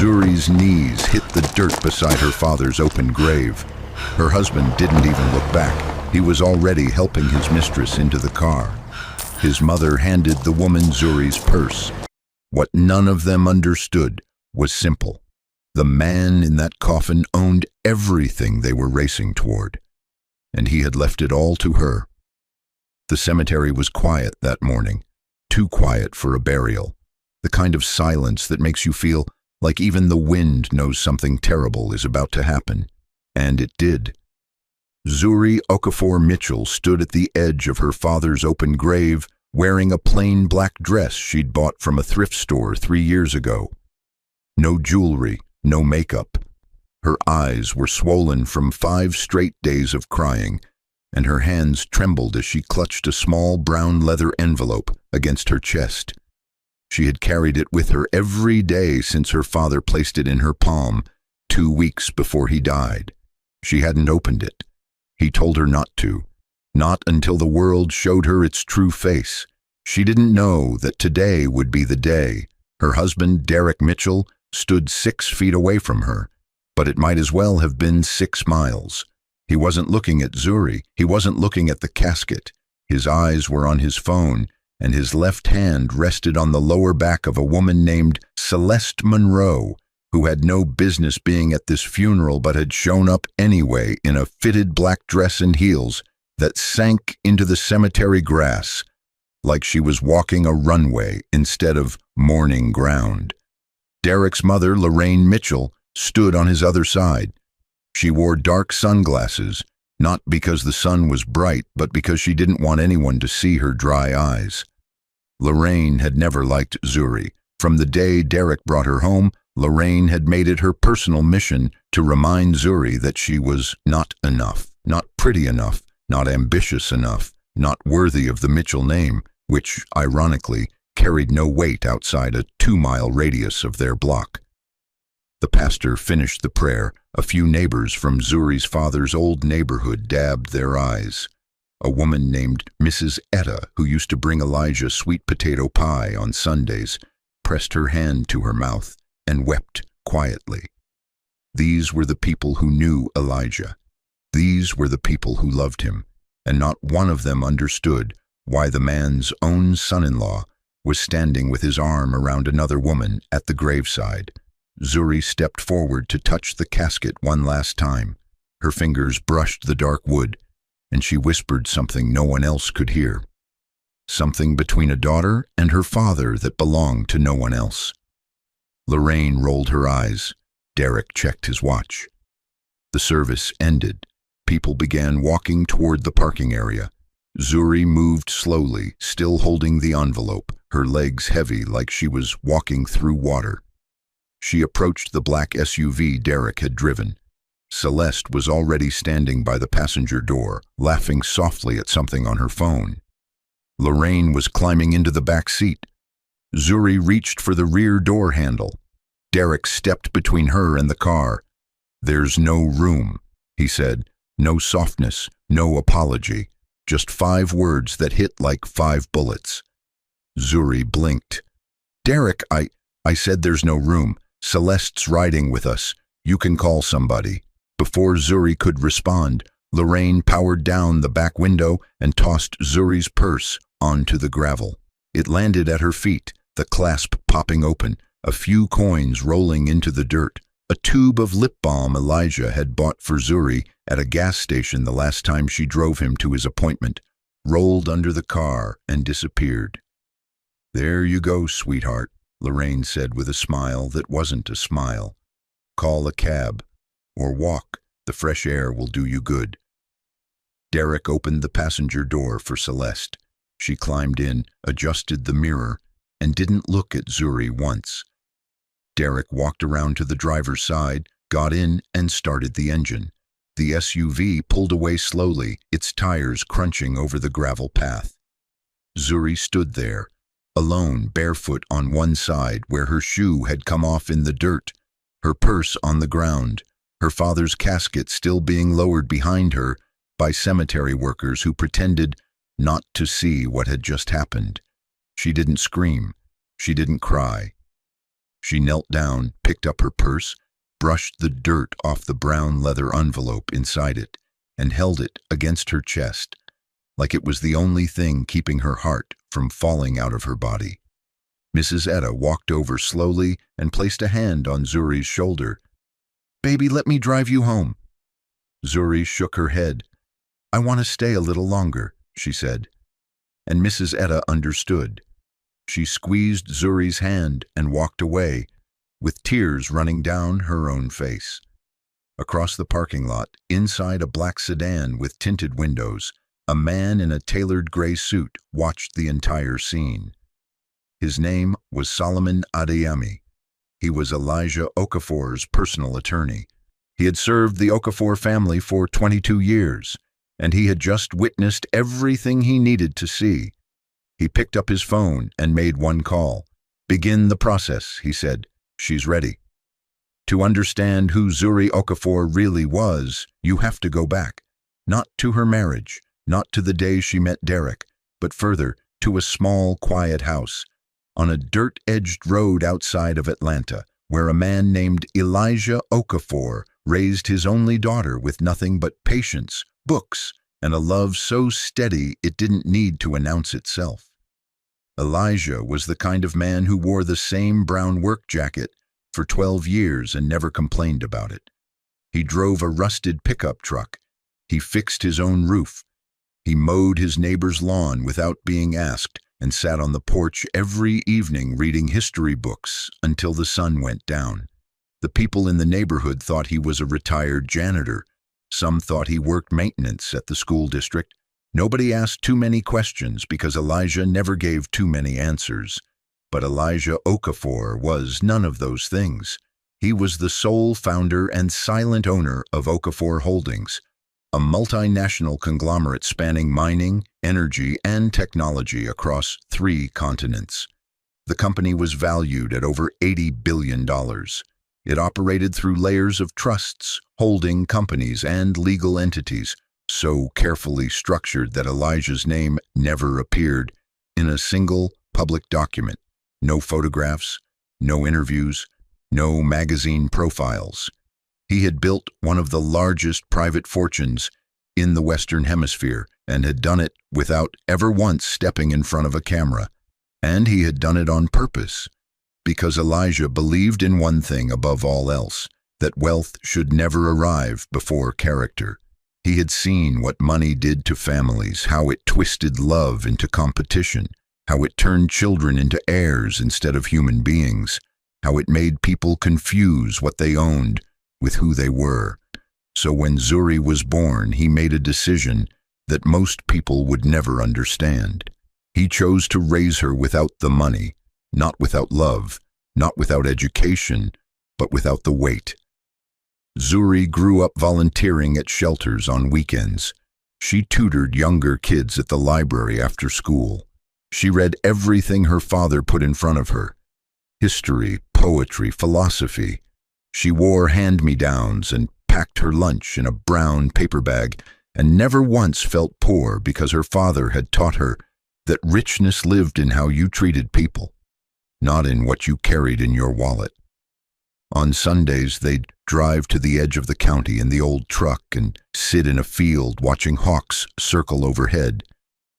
Zuri's knees hit the dirt beside her father's open grave. Her husband didn't even look back. He was already helping his mistress into the car. His mother handed the woman Zuri's purse. What none of them understood was simple. The man in that coffin owned everything they were racing toward, and he had left it all to her. The cemetery was quiet that morning, too quiet for a burial, the kind of silence that makes you feel like even the wind knows something terrible is about to happen. And it did. Zuri Okafor Mitchell stood at the edge of her father's open grave, wearing a plain black dress she'd bought from a thrift store 3 years ago. No jewelry, no makeup. Her eyes were swollen from 5 straight days of crying, and her hands trembled as she clutched a small brown leather envelope against her chest. She had carried it with her every day since her father placed it in her palm 2 weeks before he died. She hadn't opened it. He told her not to, not until the world showed her its true face. She didn't know that today would be the day. Her husband, Derek Mitchell, stood 6 feet away from her, but it might as well have been 6 miles. He wasn't looking at Zuri. He wasn't looking at the casket. His eyes were on his phone, and his left hand rested on the lower back of a woman named Celeste Monroe, who had no business being at this funeral but had shown up anyway in a fitted black dress and heels that sank into the cemetery grass like she was walking a runway instead of mourning ground. Derek's mother, Lorraine Mitchell, stood on his other side. She wore dark sunglasses, not because the sun was bright, but because she didn't want anyone to see her dry eyes. Lorraine had never liked Zuri. From the day Derek brought her home, Lorraine had made it her personal mission to remind Zuri that she was not enough, not pretty enough, not ambitious enough, not worthy of the Mitchell name, which, ironically, carried no weight outside a 2-mile radius of their block. The pastor finished the prayer. A few neighbors from Zuri's father's old neighborhood dabbed their eyes. A woman named Mrs. Etta, who used to bring Elijah sweet potato pie on Sundays, pressed her hand to her mouth and wept quietly. These were the people who knew Elijah. These were the people who loved him, and not one of them understood why the man's own son-in-law was standing with his arm around another woman at the graveside. Zuri stepped forward to touch the casket one last time. Her fingers brushed the dark wood, and she whispered something no one else could hear. Something between a daughter and her father that belonged to no one else. Lorraine rolled her eyes. Derek checked his watch. The service ended. People began walking toward the parking area. Zuri moved slowly, still holding the envelope, her legs heavy like she was walking through water. She approached the black SUV Derek had driven. Celeste was already standing by the passenger door, laughing softly at something on her phone. Lorraine was climbing into the back seat. Zuri reached for the rear door handle. Derek stepped between her and the car. "There's no room," he said. No softness, no apology. Just 5 words that hit like 5 bullets. Zuri blinked. "Derek, I said there's no room. Celeste's riding with us. You can call somebody." Before Zuri could respond, Lorraine powered down the back window and tossed Zuri's purse onto the gravel. It landed at her feet, the clasp popping open, a few coins rolling into the dirt. A tube of lip balm Elijah had bought for Zuri at a gas station the last time she drove him to his appointment, rolled under the car and disappeared. "There you go, sweetheart," Lorraine said with a smile that wasn't a smile. "Call a cab. Or walk. The fresh air will do you good." Derek opened the passenger door for Celeste. She climbed in, adjusted the mirror, and didn't look at Zuri once. Derek walked around to the driver's side, got in, and started the engine. The SUV pulled away slowly, its tires crunching over the gravel path. Zuri stood there, alone, barefoot on one side where her shoe had come off in the dirt, her purse on the ground, her father's casket still being lowered behind her by cemetery workers who pretended not to see what had just happened. She didn't scream. She didn't cry. She knelt down, picked up her purse, brushed the dirt off the brown leather envelope inside it, and held it against her chest, like it was the only thing keeping her heart from falling out of her body. Mrs. Etta walked over slowly and placed a hand on Zuri's shoulder. "Baby, let me drive you home." Zuri shook her head. "I want to stay a little longer," she said. And Mrs. Etta understood. She squeezed Zuri's hand and walked away, with tears running down her own face. Across the parking lot, inside a black sedan with tinted windows, a man in a tailored gray suit watched the entire scene. His name was Solomon Adeyemi. He was Elijah Okafor's personal attorney. He had served the Okafor family for 22 years, and he had just witnessed everything he needed to see. He picked up his phone and made one call. "Begin the process," he said. "She's ready." To understand who Zuri Okafor really was, you have to go back. Not to her marriage, not to the day she met Derek, but further, to a small, quiet house on a dirt-edged road outside of Atlanta, where a man named Elijah Okafor raised his only daughter with nothing but patience, books, and a love so steady it didn't need to announce itself. Elijah was the kind of man who wore the same brown work jacket for 12 years and never complained about it. He drove a rusted pickup truck. He fixed his own roof. He mowed his neighbor's lawn without being asked and sat on the porch every evening reading history books until the sun went down. The people in the neighborhood thought he was a retired janitor. Some thought he worked maintenance at the school district. Nobody asked too many questions because Elijah never gave too many answers. But Elijah Okafor was none of those things. He was the sole founder and silent owner of Okafor Holdings, a multinational conglomerate spanning mining, energy, and technology across 3 continents. The company was valued at over $80 billion. It operated through layers of trusts, holding companies, and legal entities, so carefully structured that Elijah's name never appeared in a single public document. No photographs, no interviews, no magazine profiles. He had built one of the largest private fortunes in the Western Hemisphere and had done it without ever once stepping in front of a camera. And he had done it on purpose, because Elijah believed in one thing above all else, that wealth should never arrive before character. He had seen what money did to families, how it twisted love into competition, how it turned children into heirs instead of human beings, how it made people confuse what they owned with who they were. So when Zuri was born, he made a decision that most people would never understand. He chose to raise her without the money, not without love, not without education, but without the weight. Zuri grew up volunteering at shelters on weekends. She tutored younger kids at the library after school. She read everything her father put in front of her: history, poetry, philosophy. She wore hand-me-downs and packed her lunch in a brown paper bag and never once felt poor because her father had taught her that richness lived in how you treated people, not in what you carried in your wallet. On Sundays, they'd drive to the edge of the county in the old truck and sit in a field watching hawks circle overhead,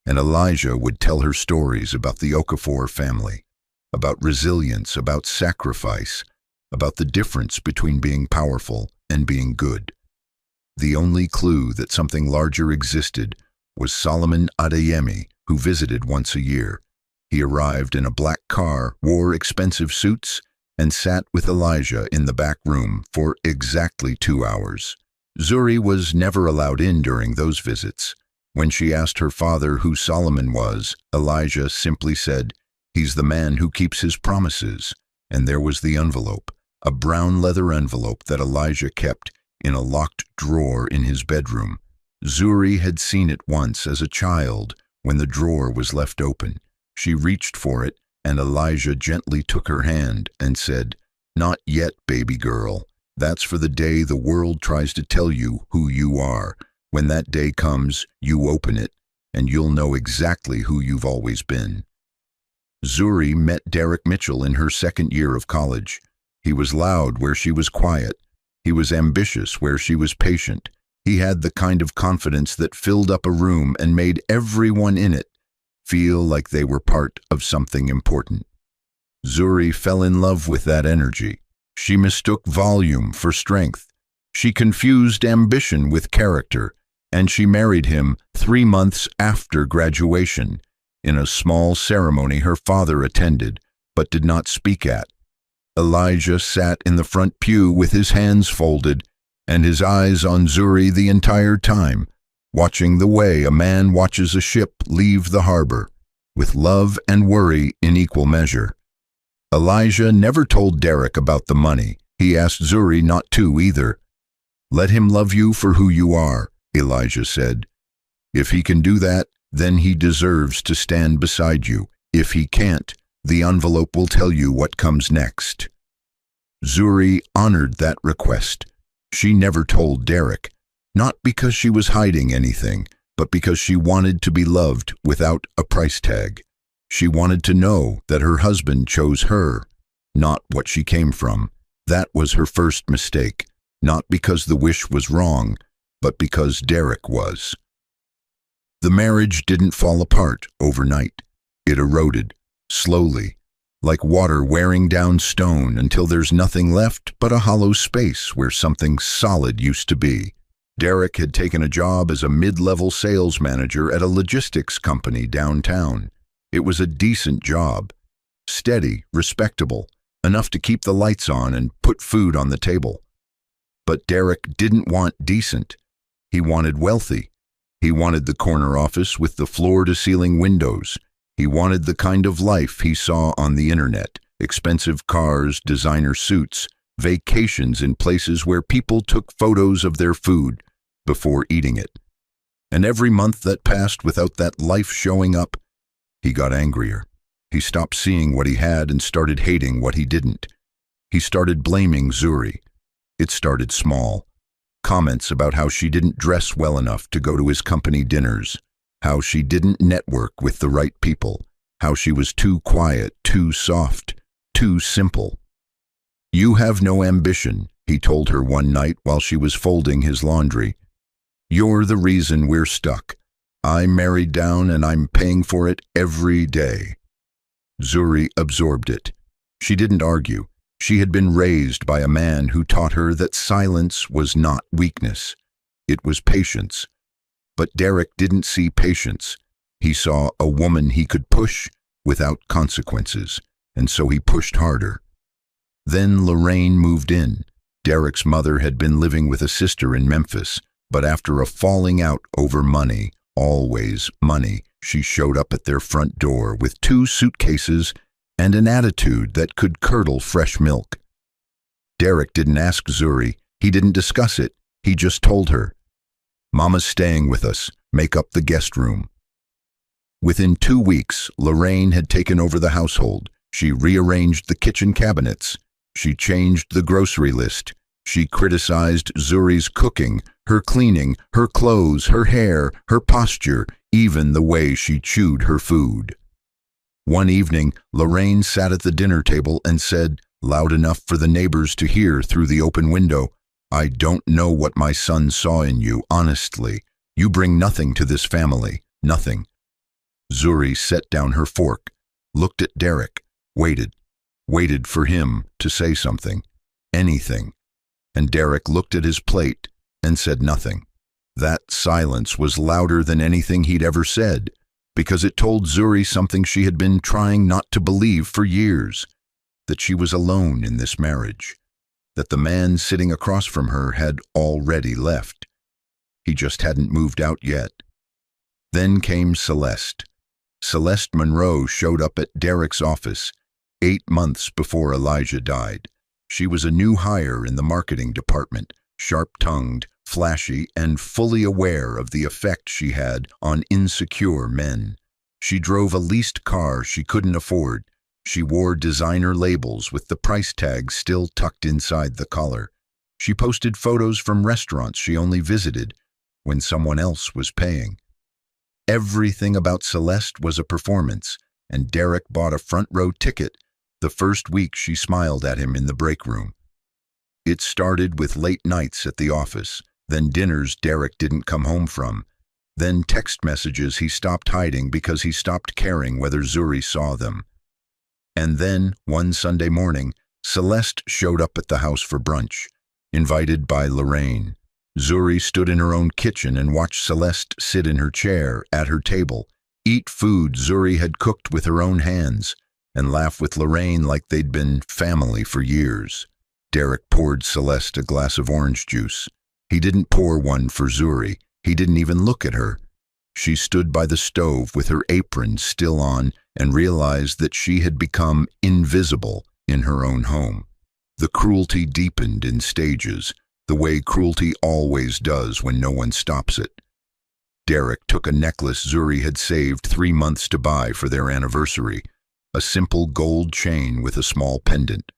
and Elijah would tell her stories about the Okafor family, about resilience, about sacrifice, about the difference between being powerful and being good. The only clue that something larger existed was Solomon Adeyemi, who visited once a year. He arrived in a black car, wore expensive suits, and sat with Elijah in the back room for exactly 2 hours. Zuri was never allowed in during those visits. When she asked her father who Solomon was, Elijah simply said, "He's the man who keeps his promises." And there was the envelope, a brown leather envelope that Elijah kept in a locked drawer in his bedroom. Zuri had seen it once as a child when the drawer was left open. She reached for it, and Elijah gently took her hand and said, "Not yet, baby girl. That's for the day the world tries to tell you who you are. When that day comes, you open it, and you'll know exactly who you've always been." Zuri met Derek Mitchell in her second year of college. He was loud where she was quiet. He was ambitious where she was patient. He had the kind of confidence that filled up a room and made everyone in it feel like they were part of something important. Zuri fell in love with that energy. She mistook volume for strength. She confused ambition with character, and she married him 3 months after graduation, in a small ceremony her father attended, but did not speak at. Elijah sat in the front pew with his hands folded, and his eyes on Zuri the entire time, watching the way a man watches a ship leave the harbor, with love and worry in equal measure. Elijah never told Derek about the money. He asked Zuri not to either. "Let him love you for who you are," Elijah said. "If he can do that, then he deserves to stand beside you. If he can't, the envelope will tell you what comes next." Zuri honored that request. She never told Derek, not because she was hiding anything, but because she wanted to be loved without a price tag. She wanted to know that her husband chose her, not what she came from. That was her first mistake, not because the wish was wrong, but because Derek was. The marriage didn't fall apart overnight. It eroded, slowly, like water wearing down stone until there's nothing left but a hollow space where something solid used to be. Derek had taken a job as a mid-level sales manager at a logistics company downtown. It was a decent job, steady, respectable, enough to keep the lights on and put food on the table. But Derek didn't want decent. He wanted wealthy. He wanted the corner office with the floor-to-ceiling windows. He wanted the kind of life he saw on the internet: expensive cars, designer suits, vacations in places where people took photos of their food before eating it. And every month that passed without that life showing up, he got angrier. He stopped seeing what he had and started hating what he didn't. He started blaming Zuri. It started small. Comments about how she didn't dress well enough to go to his company dinners, how she didn't network with the right people, how she was too quiet, too soft, too simple. "You have no ambition," he told her one night while she was folding his laundry. "You're the reason we're stuck. I married down and I'm paying for it every day." Zuri absorbed it. She didn't argue. She had been raised by a man who taught her that silence was not weakness. It was patience. But Derek didn't see patience. He saw a woman he could push without consequences, and so he pushed harder. Then Lorraine moved in. Derek's mother had been living with a sister in Memphis, but after a falling out over money, always money, she showed up at their front door with 2 suitcases and an attitude that could curdle fresh milk. Derek didn't ask Zuri. He didn't discuss it. He just told her, "Mama's staying with us. Make up the guest room." Within 2 weeks, Lorraine had taken over the household. She rearranged the kitchen cabinets. She changed the grocery list. She criticized Zuri's cooking, her cleaning, her clothes, her hair, her posture, even the way she chewed her food. One evening, Lorraine sat at the dinner table and said, loud enough for the neighbors to hear through the open window, "I don't know what my son saw in you, honestly. You bring nothing to this family, nothing." Zuri set down her fork, looked at Derek, waited for him to say something, anything. And Derek looked at his plate and said nothing. That silence was louder than anything he'd ever said, because it told Zuri something she had been trying not to believe for years, that she was alone in this marriage, that the man sitting across from her had already left. He just hadn't moved out yet. Then came Celeste. Celeste Monroe showed up at Derek's office 8 months before Elijah died. She was a new hire in the marketing department, sharp-tongued, flashy, and fully aware of the effect she had on insecure men. She drove a leased car she couldn't afford. She wore designer labels with the price tag still tucked inside the collar. She posted photos from restaurants she only visited when someone else was paying. Everything about Celeste was a performance, and Derek bought a front-row ticket. The first week she smiled at him in the break room. It started with late nights at the office, then dinners Derek didn't come home from, then text messages he stopped hiding because he stopped caring whether Zuri saw them. And then, one Sunday morning, Celeste showed up at the house for brunch, invited by Lorraine. Zuri stood in her own kitchen and watched Celeste sit in her chair at her table, eat food Zuri had cooked with her own hands, and laugh with Lorraine like they'd been family for years. Derek poured Celeste a glass of orange juice. He didn't pour one for Zuri. He didn't even look at her. She stood by the stove with her apron still on and realized that she had become invisible in her own home. The cruelty deepened in stages, the way cruelty always does when no one stops it. Derek took a necklace Zuri had saved 3 months to buy for their anniversary, a simple gold chain with a small pendant.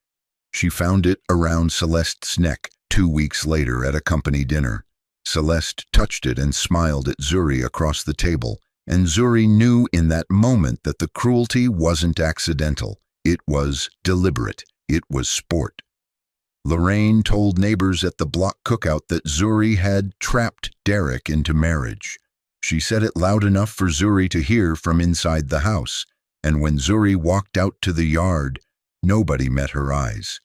She found it around Celeste's neck 2 weeks later at a company dinner. Celeste touched it and smiled at Zuri across the table, and Zuri knew in that moment that the cruelty wasn't accidental. It was deliberate. It was sport. Lorraine told neighbors at the block cookout that Zuri had trapped Derek into marriage. She said it loud enough for Zuri to hear from inside the house, and when Zuri walked out to the yard, nobody met her eyes.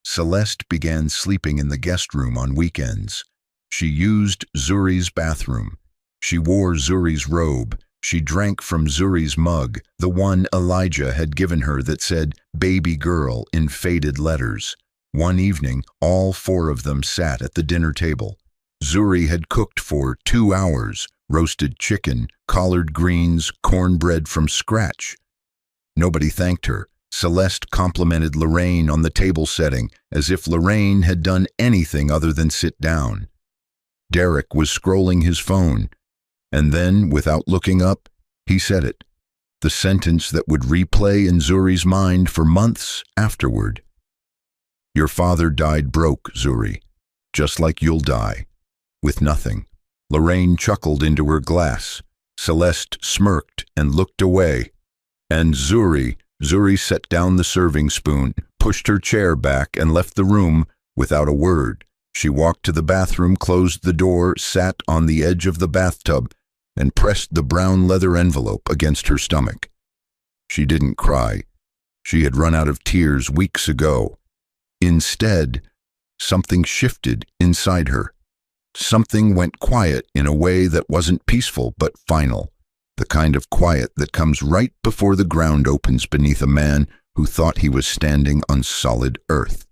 Celeste began sleeping in the guest room on weekends. She used Zuri's bathroom. She wore Zuri's robe. She drank from Zuri's mug, the one Elijah had given her that said "baby girl" in faded letters. One evening, all 4 of them sat at the dinner table. Zuri had cooked for 2 hours, roasted chicken, collard greens, cornbread from scratch. Nobody thanked her. Celeste complimented Lorraine on the table setting as if Lorraine had done anything other than sit down. Derek was scrolling his phone, and then, without looking up, he said it, the sentence that would replay in Zuri's mind for months afterward. "Your father died broke, Zuri, just like you'll die, with nothing." Lorraine chuckled into her glass. Celeste smirked and looked away. And Zuri set down the serving spoon, pushed her chair back, and left the room without a word. She walked to the bathroom, closed the door, sat on the edge of the bathtub, and pressed the brown leather envelope against her stomach. She didn't cry. She had run out of tears weeks ago. Instead, something shifted inside her. Something went quiet in a way that wasn't peaceful but final, the kind of quiet that comes right before the ground opens beneath a man who thought he was standing on solid earth.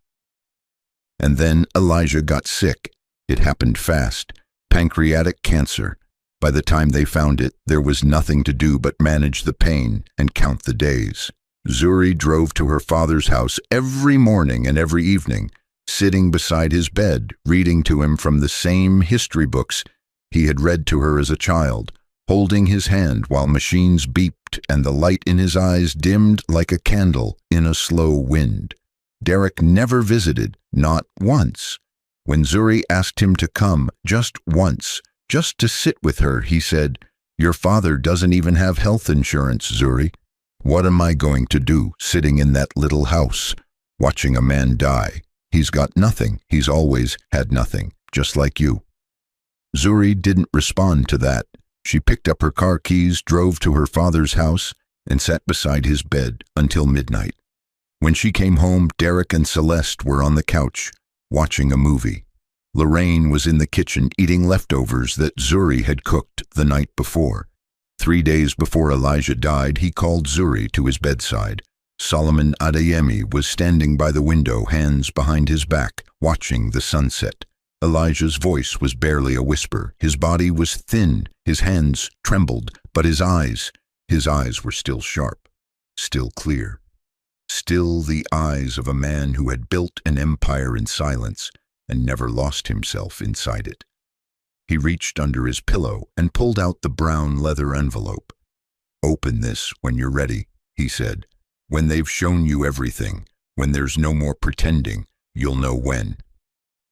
And then Elijah got sick. It happened fast. Pancreatic cancer. By the time they found it, there was nothing to do but manage the pain and count the days. Zuri drove to her father's house every morning and every evening, sitting beside his bed, reading to him from the same history books he had read to her as a child, holding his hand while machines beeped and the light in his eyes dimmed like a candle in a slow wind. Derek never visited, not once. When Zuri asked him to come, just once, just to sit with her, he said, "Your father doesn't even have health insurance, Zuri. What am I going to do sitting in that little house, watching a man die? He's got nothing. He's always had nothing, just like you." Zuri didn't respond to that. She picked up her car keys, drove to her father's house, and sat beside his bed until midnight. When she came home, Derek and Celeste were on the couch, watching a movie. Lorraine was in the kitchen eating leftovers that Zuri had cooked the night before. 3 days before Elijah died, he called Zuri to his bedside. Solomon Adeyemi was standing by the window, hands behind his back, watching the sunset. Elijah's voice was barely a whisper. His body was thin, his hands trembled, but his eyes were still sharp, still clear. Still the eyes of a man who had built an empire in silence and never lost himself inside it. He reached under his pillow and pulled out the brown leather envelope. "Open this when you're ready," he said. "When they've shown you everything, when there's no more pretending, you'll know when."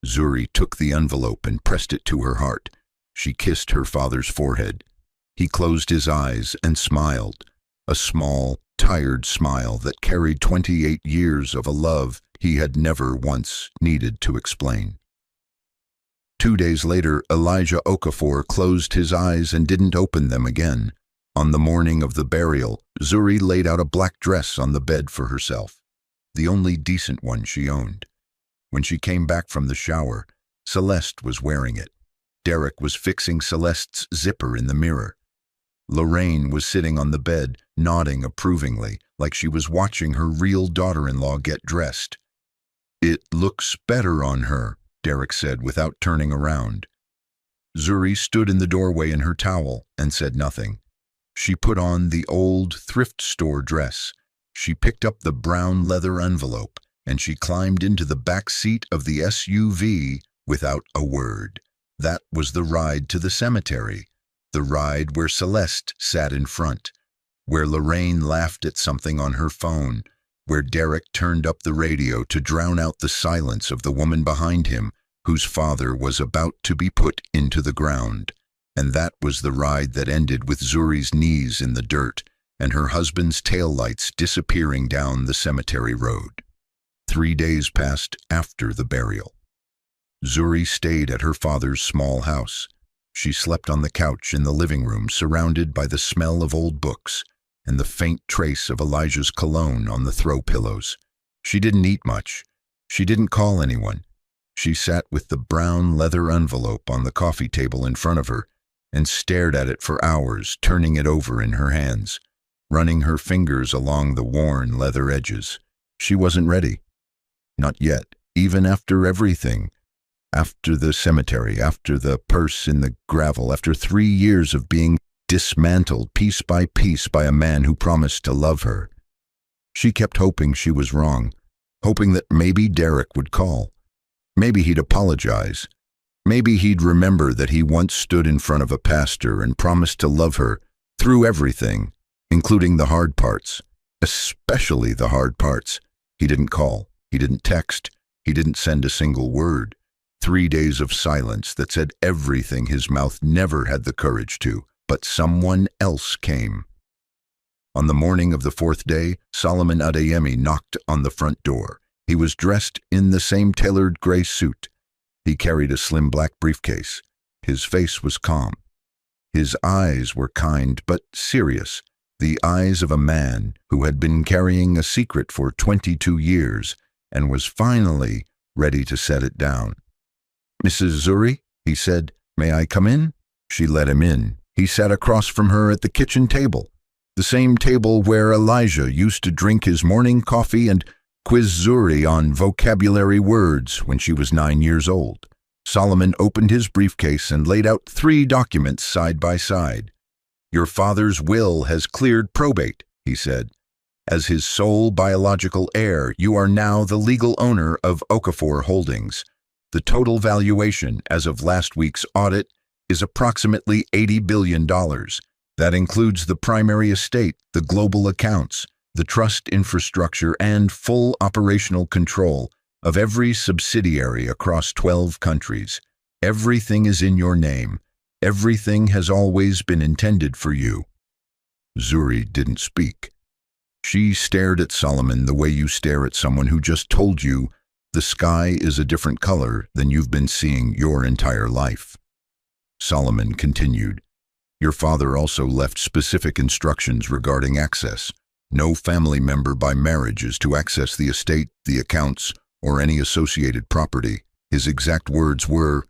Zuri took the envelope and pressed it to her heart. She kissed her father's forehead. He closed his eyes and smiled, a small, tired smile that carried 28 years of a love he had never once needed to explain. 2 days later, Elijah Okafor closed his eyes and didn't open them again. On the morning of the burial, Zuri laid out a black dress on the bed for herself, the only decent one she owned. When she came back from the shower, Celeste was wearing it. Derek was fixing Celeste's zipper in the mirror. Lorraine was sitting on the bed, nodding approvingly, like she was watching her real daughter-in-law get dressed. "It looks better on her," Derek said without turning around. Zuri stood in the doorway in her towel and said nothing. She put on the old thrift store dress. She picked up the brown leather envelope, and she climbed into the back seat of the SUV without a word. That was the ride to the cemetery, the ride where Celeste sat in front, where Lorraine laughed at something on her phone, where Derek turned up the radio to drown out the silence of the woman behind him, whose father was about to be put into the ground. And that was the ride that ended with Zuri's knees in the dirt and her husband's taillights disappearing down the cemetery road. 3 days passed after the burial. Zuri stayed at her father's small house. She slept on the couch in the living room, surrounded by the smell of old books and the faint trace of Elijah's cologne on the throw pillows. She didn't eat much. She didn't call anyone. She sat with the brown leather envelope on the coffee table in front of her and stared at it for hours, turning it over in her hands, running her fingers along the worn leather edges. She wasn't ready. Not yet, even after everything. After the cemetery, after the purse in the gravel, after 3 years of being dismantled piece by piece by a man who promised to love her. She kept hoping she was wrong, hoping that maybe Derek would call. Maybe he'd apologize. Maybe he'd remember that he once stood in front of a pastor and promised to love her through everything, including the hard parts, especially the hard parts. He didn't call. He didn't text. He didn't send a single word. 3 days of silence that said everything his mouth never had the courage to, but someone else came. On the morning of the 4th day, Solomon Adeyemi knocked on the front door. He was dressed in the same tailored gray suit. He carried a slim black briefcase. His face was calm. His eyes were kind but serious, the eyes of a man who had been carrying a secret for 22 years and was finally ready to set it down. "Mrs. Zuri," he said, "may I come in?" She let him in. He sat across from her at the kitchen table, the same table where Elijah used to drink his morning coffee and quiz Zuri on vocabulary words when she was 9 years old. Solomon opened his briefcase and laid out 3 documents side by side. "Your father's will has cleared probate," he said. "As his sole biological heir, you are now the legal owner of Okafor Holdings. The total valuation as of last week's audit is approximately $80 billion. That includes the primary estate, the global accounts, the trust infrastructure, and full operational control of every subsidiary across 12 countries. Everything is in your name. Everything has always been intended for you." Zuri didn't speak. She stared at Solomon the way you stare at someone who just told you the sky is a different color than you've been seeing your entire life. Solomon continued, "Your father also left specific instructions regarding access. No family member by marriage is to access the estate, the accounts, or any associated property." His exact words were.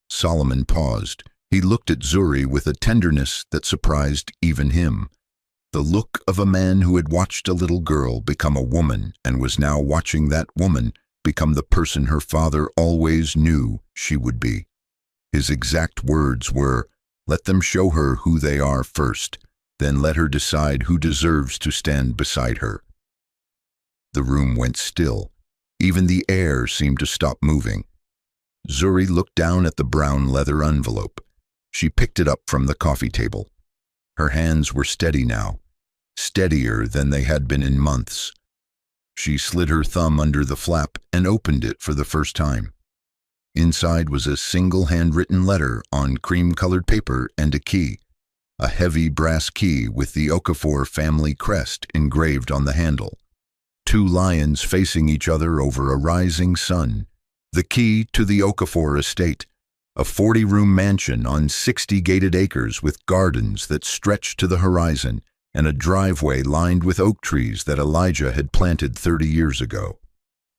Solomon paused. He looked at Zuri with a tenderness that surprised even him. The look of a man who had watched a little girl become a woman and was now watching that woman become the person her father always knew she would be. His exact words were, "Let them show her who they are first, then let her decide who deserves to stand beside her." The room went still. Even the air seemed to stop moving. Zuri looked down at the brown leather envelope. She picked it up from the coffee table. Her hands were steady now, steadier than they had been in months. She slid her thumb under the flap and opened it for the first time. Inside was a single handwritten letter on cream-colored paper and a key. a heavy brass key with the Okafor family crest engraved on the handle. Two lions facing each other over a rising sun. The key to the Okafor estate, a 40-room mansion on 60 gated acres with gardens that stretched to the horizon and a driveway lined with oak trees that Elijah had planted 30 years ago.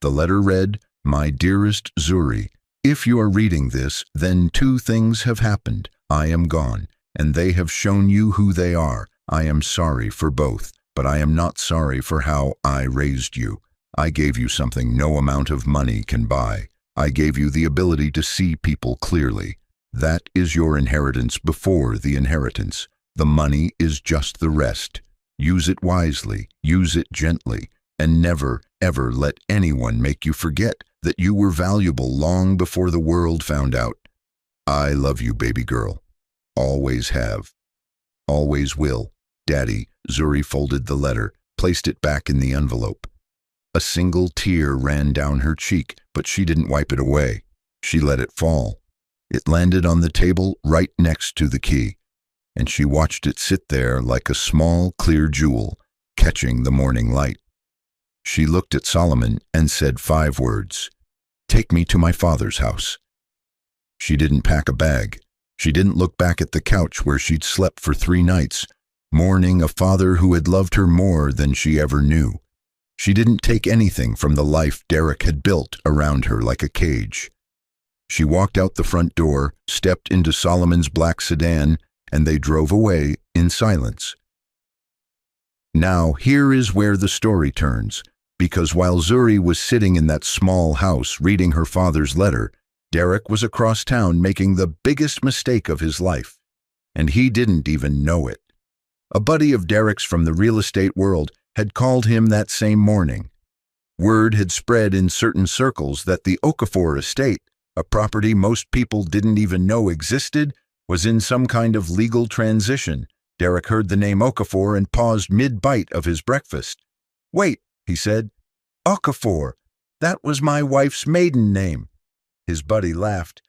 The letter read, "My dearest Zuri, if you are reading this, then two things have happened. I am gone, and they have shown you who they are. I am sorry for both, but I am not sorry for how I raised you. I gave you something no amount of money can buy. I gave you the ability to see people clearly. That is your inheritance before the inheritance. The money is just the rest. Use it wisely, use it gently, and never, ever let anyone make you forget that you were valuable long before the world found out. I love you, baby girl. Always have. Always will. Daddy." Zuri folded the letter, placed it back in the envelope. A single tear ran down her cheek, but she didn't wipe it away. She let it fall. It landed on the table right next to the key, and she watched it sit there like a small, clear jewel, catching the morning light. She looked at Solomon and said 5 words. "Take me to my father's house." She didn't pack a bag. She didn't look back at the couch where she'd slept for 3 nights, mourning a father who had loved her more than she ever knew. She didn't take anything from the life Derek had built around her like a cage. She walked out the front door, stepped into Solomon's black sedan, and they drove away in silence. Now, here is where the story turns, because while Zuri was sitting in that small house reading her father's letter, Derek was across town making the biggest mistake of his life, and he didn't even know it. A buddy of Derek's from the real estate world had called him that same morning. Word had spread in certain circles that the Okafor estate, a property most people didn't even know existed, was in some kind of legal transition. Derek heard the name Okafor and paused mid-bite of his breakfast. "Wait," he said. "Okafor, that was my wife's maiden name." His buddy laughed.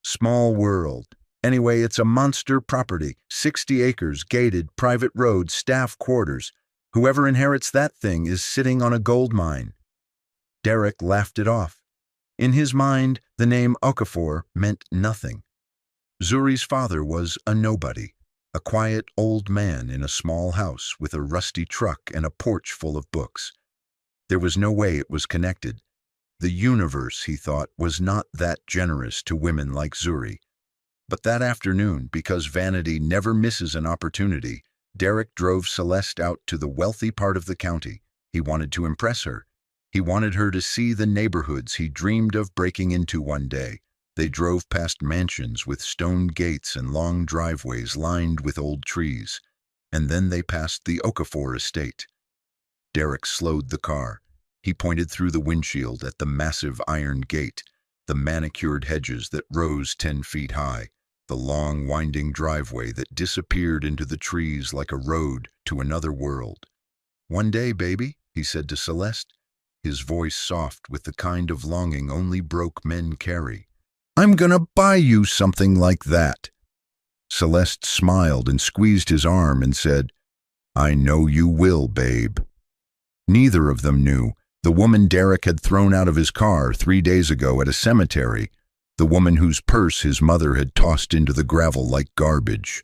"Small world. Anyway, it's a monster property, 60 acres, gated, private road, staff quarters. Whoever inherits that thing is sitting on a gold mine." Derek laughed it off. In his mind, the name Okafor meant nothing. Zuri's father was a nobody, a quiet old man in a small house with a rusty truck and a porch full of books. There was no way it was connected. The universe, he thought, was not that generous to women like Zuri. But that afternoon, because vanity never misses an opportunity, Derek drove Celeste out to the wealthy part of the county. He wanted to impress her. He wanted her to see the neighborhoods he dreamed of breaking into one day. They drove past mansions with stone gates and long driveways lined with old trees. And then they passed the Okafor estate. Derek slowed the car. He pointed through the windshield at the massive iron gate, the manicured hedges that rose 10 feet high, the long winding driveway that disappeared into the trees like a road to another world. "One day, baby," he said to Celeste, his voice soft with the kind of longing only broke men carry. "I'm gonna buy you something like that." Celeste smiled and squeezed his arm and said, "I know you will, babe." Neither of them knew. The woman Derek had thrown out of his car 3 days ago at a cemetery, the woman whose purse his mother had tossed into the gravel like garbage,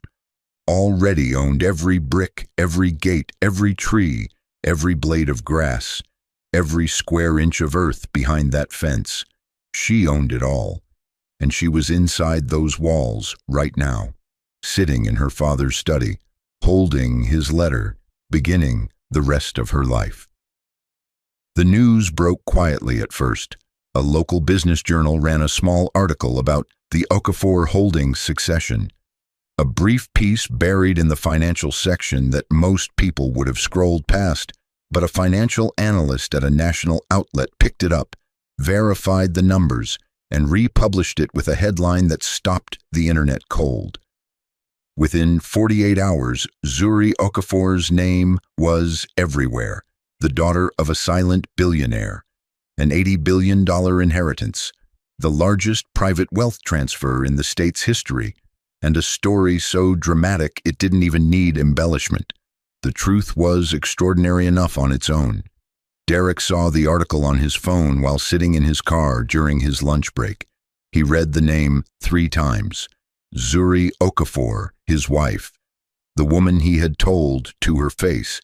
already owned every brick, every gate, every tree, every blade of grass, every square inch of earth behind that fence. She owned it all, and she was inside those walls right now, sitting in her father's study, holding his letter, beginning the rest of her life. The news broke quietly at first. A local business journal ran a small article about the Okafor Holdings succession, a brief piece buried in the financial section that most people would have scrolled past, but a financial analyst at a national outlet picked it up, verified the numbers, and republished it with a headline that stopped the internet cold. Within 48 hours, Zuri Okafor's name was everywhere. The daughter of a silent billionaire, an $80 billion inheritance, the largest private wealth transfer in the state's history, and a story so dramatic it didn't even need embellishment. The truth was extraordinary enough on its own. Derek saw the article on his phone while sitting in his car during his lunch break. He read the name 3 times. Zuri Okafor, his wife, the woman he had told to her face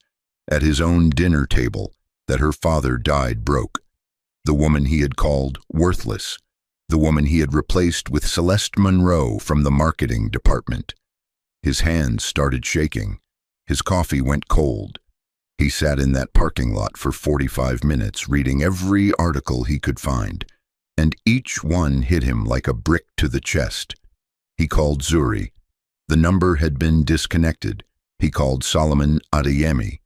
at his own dinner table that her father died broke. The woman he had called worthless. The woman he had replaced with Celeste Monroe from the marketing department. His hands started shaking. His coffee went cold. He sat in that parking lot for 45 minutes reading every article he could find, and each one hit him like a brick to the chest. He called Zuri. The number had been disconnected. He called Solomon Adeyemi.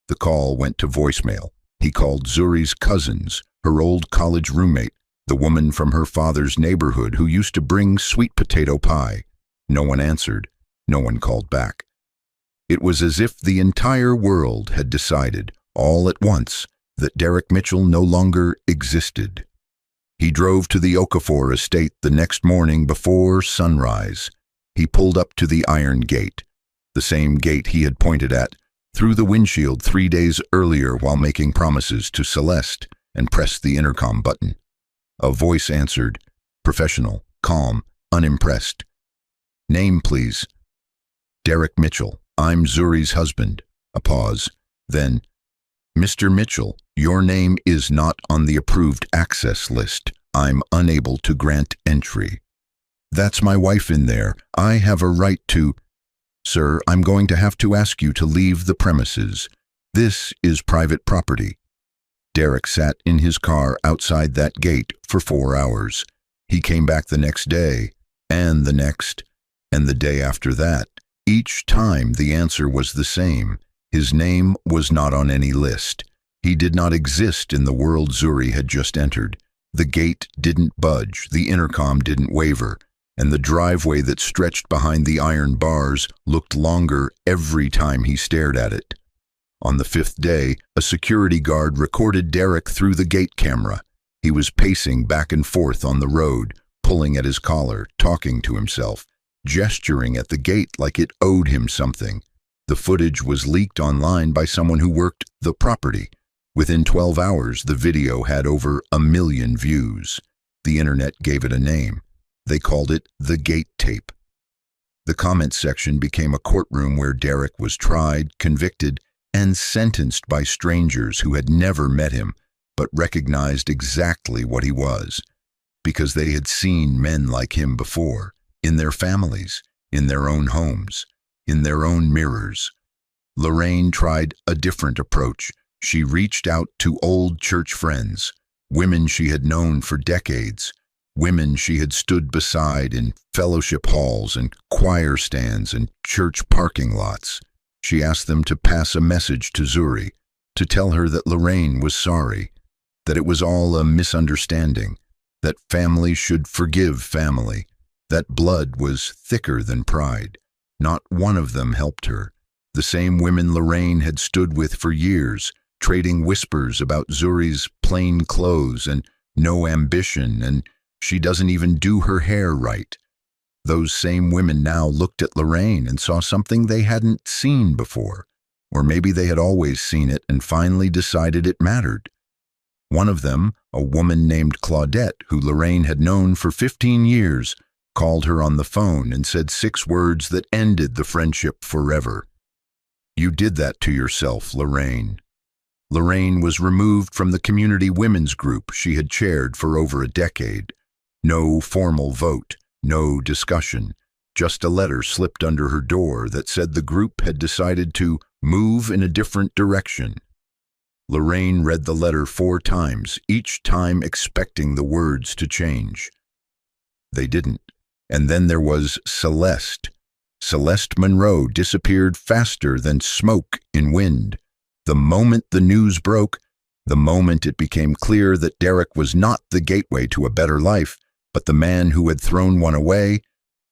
The call went to voicemail. He called Zuri's cousins, her old college roommate, the woman from her father's neighborhood who used to bring sweet potato pie. No one answered. No one called back. It was as if the entire world had decided, all at once, that Derek Mitchell no longer existed. He drove to the Okafor estate the next morning before sunrise. He pulled up to the iron gate, the same gate he had pointed at, through the windshield 3 days earlier while making promises to Celeste, and pressed the intercom button. A voice answered, professional, calm, unimpressed. Name, please. Derek Mitchell. I'm Zuri's husband. A pause. Then, Mr. Mitchell, your name is not on the approved access list. I'm unable to grant entry. That's my wife in there. I have a right to... Sir, I'm going to have to ask you to leave the premises. This is private property. Derek sat in his car outside that gate for 4 hours. He came back the next day, and the next, and the day after that. Each time the answer was the same. His name was not on any list. He did not exist in the world Zuri had just entered. The gate didn't budge, the intercom didn't waver, and the driveway that stretched behind the iron bars looked longer every time he stared at it. On the 5th day, a security guard recorded Derek through the gate camera. He was pacing back and forth on the road, pulling at his collar, talking to himself, gesturing at the gate like it owed him something. The footage was leaked online by someone who worked the property. Within 12 hours, the video had over 1 million views. The internet gave it a name. They called it the Gate Tape. The comment section became a courtroom where Derek was tried, convicted, and sentenced by strangers who had never met him, but recognized exactly what he was, because they had seen men like him before, in their families, in their own homes, in their own mirrors. Lorraine tried a different approach. She reached out to old church friends, women she had known for decades, women she had stood beside in fellowship halls and choir stands and church parking lots. She asked them to pass a message to Zuri, to tell her that Lorraine was sorry, that it was all a misunderstanding, that family should forgive family, that blood was thicker than pride. Not one of them helped her. The same women Lorraine had stood with for years, trading whispers about Zuri's plain clothes and no ambition, and she doesn't even do her hair right. Those same women now looked at Lorraine and saw something they hadn't seen before, or maybe they had always seen it and finally decided it mattered. One of them, a woman named Claudette, who Lorraine had known for 15 years, called her on the phone and said 6 words that ended the friendship forever. You did that to yourself, Lorraine. Lorraine was removed from the community women's group she had chaired for over a decade. No formal vote, no discussion, just a letter slipped under her door that said the group had decided to move in a different direction. Lorraine read the letter 4 times, each time expecting the words to change. They didn't. And then there was Celeste. Celeste Monroe disappeared faster than smoke in wind. The moment the news broke, the moment it became clear that Derek was not the gateway to a better life, but the man who had thrown one away,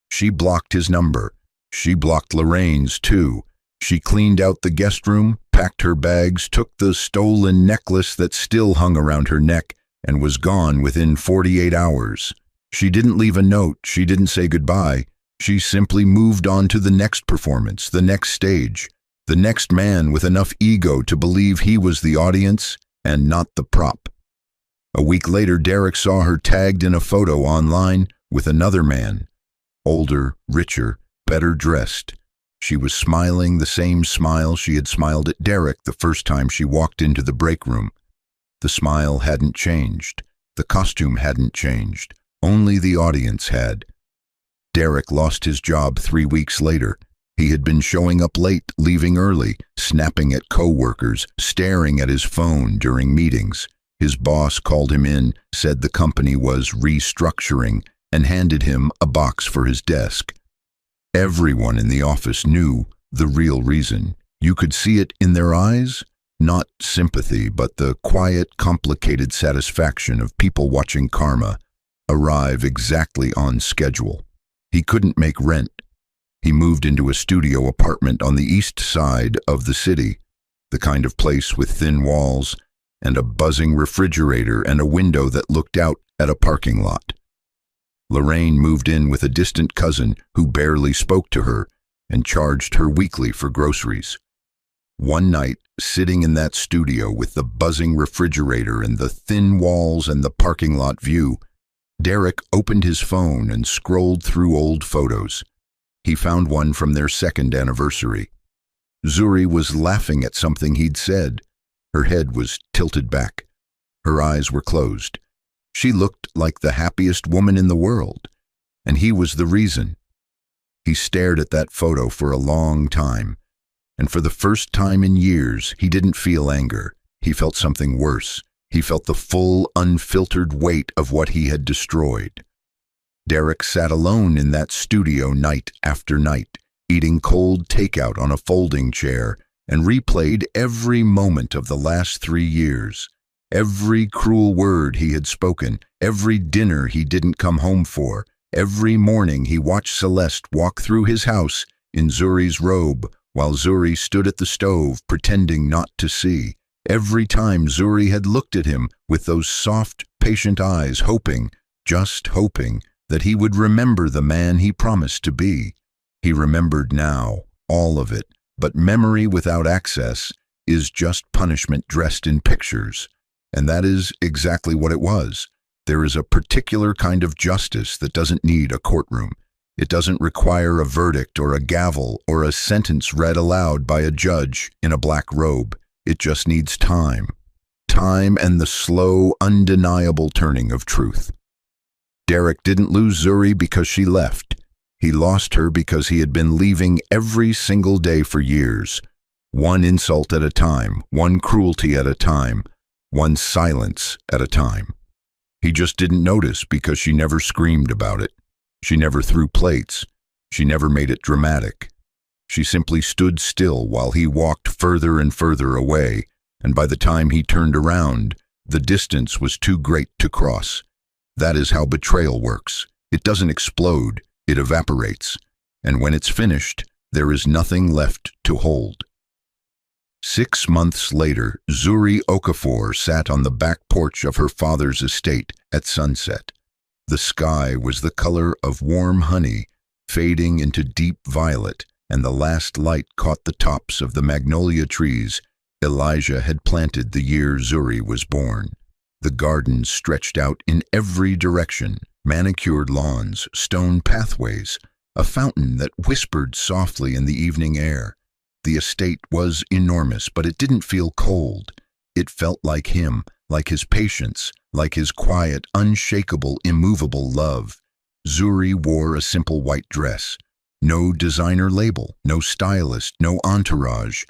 she blocked his number. She blocked Lorraine's, too. She cleaned out the guest room, packed her bags, took the stolen necklace that still hung around her neck, and was gone within 48 hours. She didn't leave a note, she didn't say goodbye. She simply moved on to the next performance, the next stage, the next man with enough ego to believe he was the audience and not the prop. A week later, Derek saw her tagged in a photo online with another man, older, richer, better dressed. She was smiling the same smile she had smiled at Derek the first time she walked into the break room. The smile hadn't changed. The costume hadn't changed. Only the audience had. Derek lost his job 3 weeks later. He had been showing up late, leaving early, snapping at co-workers, staring at his phone during meetings. His boss called him in, said the company was restructuring, and handed him a box for his desk. Everyone in the office knew the real reason. You could see it in their eyes, not sympathy, but the quiet, complicated satisfaction of people watching karma arrive exactly on schedule. He couldn't make rent. He moved into a studio apartment on the east side of the city, the kind of place with thin walls and a buzzing refrigerator and a window that looked out at a parking lot. Lorraine moved in with a distant cousin who barely spoke to her and charged her weekly for groceries. One night, sitting in that studio with the buzzing refrigerator and the thin walls and the parking lot view, Derek opened his phone and scrolled through old photos. He found one from their second anniversary. Zuri was laughing at something he'd said. Her head was tilted back. Her eyes were closed. She looked like the happiest woman in the world, and he was the reason. He stared at that photo for a long time, and for the first time in years, he didn't feel anger. He felt something worse. He felt the full, unfiltered weight of what he had destroyed. Derek sat alone in that studio night after night, eating cold takeout on a folding chair, and replayed every moment of the last 3 years. Every cruel word he had spoken, every dinner he didn't come home for, every morning he watched Celeste walk through his house in Zuri's robe while Zuri stood at the stove pretending not to see. Every time Zuri had looked at him with those soft, patient eyes, hoping, just hoping, that he would remember the man he promised to be. He remembered now, all of it, but memory without access is just punishment dressed in pictures. And that is exactly what it was. There is a particular kind of justice that doesn't need a courtroom. It doesn't require a verdict or a gavel or a sentence read aloud by a judge in a black robe. It just needs time. Time and the slow, undeniable turning of truth. Derek didn't lose Zuri because she left. He lost her because he had been leaving every single day for years. One insult at a time, one cruelty at a time, one silence at a time. He just didn't notice because she never screamed about it. She never threw plates. She never made it dramatic. She simply stood still while he walked further and further away, and by the time he turned around, the distance was too great to cross. That is how betrayal works. It doesn't explode, it evaporates, and when it's finished, there is nothing left to hold. 6 months later, Zuri Okafor sat on the back porch of her father's estate at sunset. The sky was the color of warm honey, fading into deep violet, and the last light caught the tops of the magnolia trees Elijah had planted the year Zuri was born. The garden stretched out in every direction, manicured lawns, stone pathways, a fountain that whispered softly in the evening air. The estate was enormous, but it didn't feel cold. It felt like him, like his patience, like his quiet, unshakable, immovable love. Zuri wore a simple white dress. No designer label, no stylist, no entourage.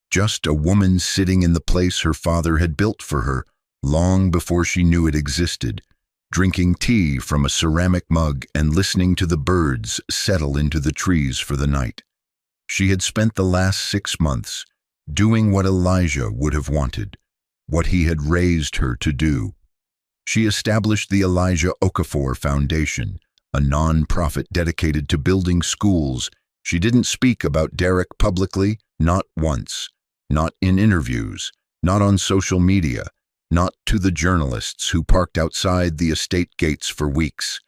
Just a woman sitting in the place her father had built for her, long before she knew it existed, drinking tea from a ceramic mug and listening to the birds settle into the trees for the night. She had spent the last 6 months doing what Elijah would have wanted, what he had raised her to do. She established the Elijah Okafor Foundation, a non-profit dedicated to building schools. She didn't speak about Derek publicly, not once, not in interviews, not on social media, not to the journalists who parked outside the estate gates for weeks.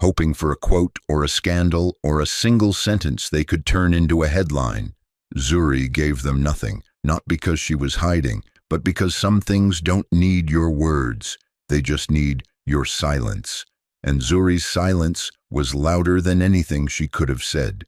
hoping for a quote or a scandal or a single sentence they could turn into a headline. Zuri gave them nothing, not because she was hiding, but because some things don't need your words. They just need your silence. And Zuri's silence was louder than anything she could have said.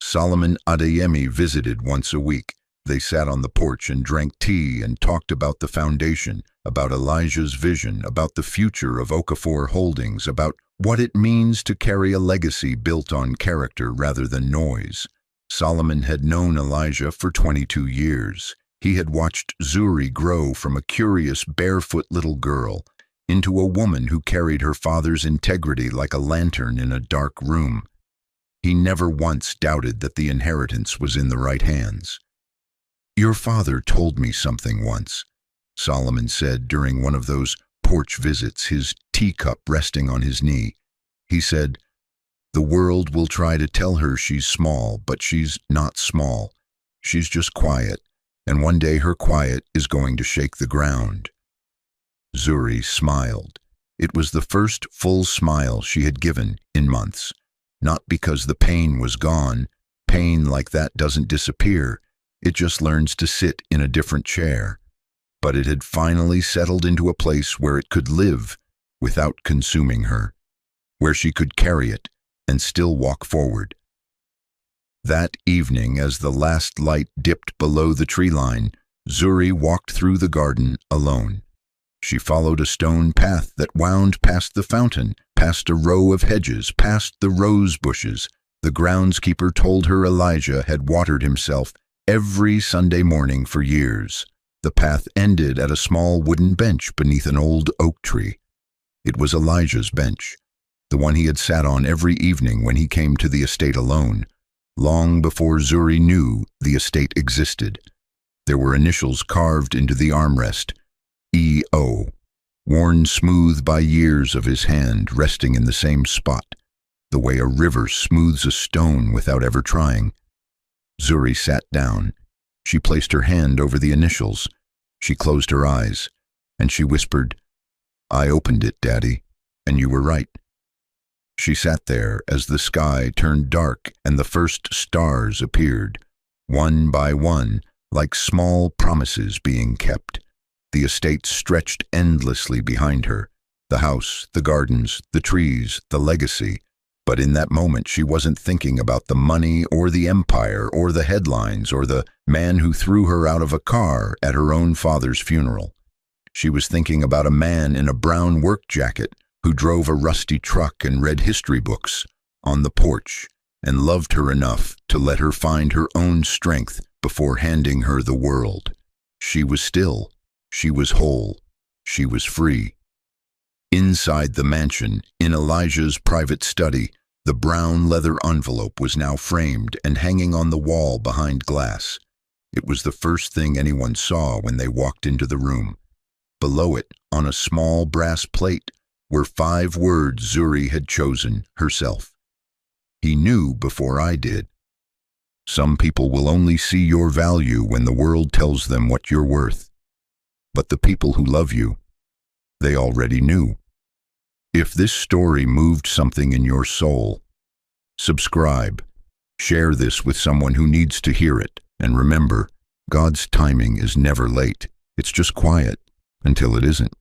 Solomon Adeyemi visited once a week. They sat on the porch and drank tea and talked about the foundation, about Elijah's vision, about the future of Okafor Holdings, about what it means to carry a legacy built on character rather than noise. Solomon had known Elijah for 22 years. He had watched Zuri grow from a curious, barefoot little girl into a woman who carried her father's integrity like a lantern in a dark room. He never once doubted that the inheritance was in the right hands. "Your father told me something once," Solomon said during one of those porch visits, his teacup resting on his knee. He said, "The world will try to tell her she's small, but she's not small. She's just quiet, and one day her quiet is going to shake the ground." Zuri smiled. It was the first full smile she had given in months. Not because the pain was gone. Pain like that doesn't disappear. It just learns to sit in a different chair. But it had finally settled into a place where it could live without consuming her, where she could carry it and still walk forward. That evening, as the last light dipped below the tree line, Zuri walked through the garden alone. She followed a stone path that wound past the fountain, past a row of hedges, past the rose bushes. The groundskeeper told her Elijah had watered himself every Sunday morning for years. The path ended at a small wooden bench beneath an old oak tree. It was Elijah's bench, the one he had sat on every evening when he came to the estate alone, long before Zuri knew the estate existed. There were initials carved into the armrest, E.O., worn smooth by years of his hand resting in the same spot, the way a river smooths a stone without ever trying. Zuri sat down. She placed her hand over the initials. She closed her eyes, and she whispered, "I opened it, Daddy, and you were right." She sat there as the sky turned dark and the first stars appeared, one by one, like small promises being kept. The estate stretched endlessly behind her, the house, the gardens, the trees, the legacy. But in that moment she wasn't thinking about the money or the empire or the headlines or the man who threw her out of a car at her own father's funeral. She was thinking about a man in a brown work jacket who drove a rusty truck and read history books on the porch and loved her enough to let her find her own strength before handing her the world. She was still. She was whole. She was free. Inside the mansion, in Elijah's private study, the brown leather envelope was now framed and hanging on the wall behind glass. It was the first thing anyone saw when they walked into the room. Below it, on a small brass plate, were 5 words Zuri had chosen herself. "He knew before I did. Some people will only see your value when the world tells them what you're worth. But the people who love you, they already knew." If this story moved something in your soul, subscribe, share this with someone who needs to hear it, and remember, God's timing is never late. It's just quiet until it isn't.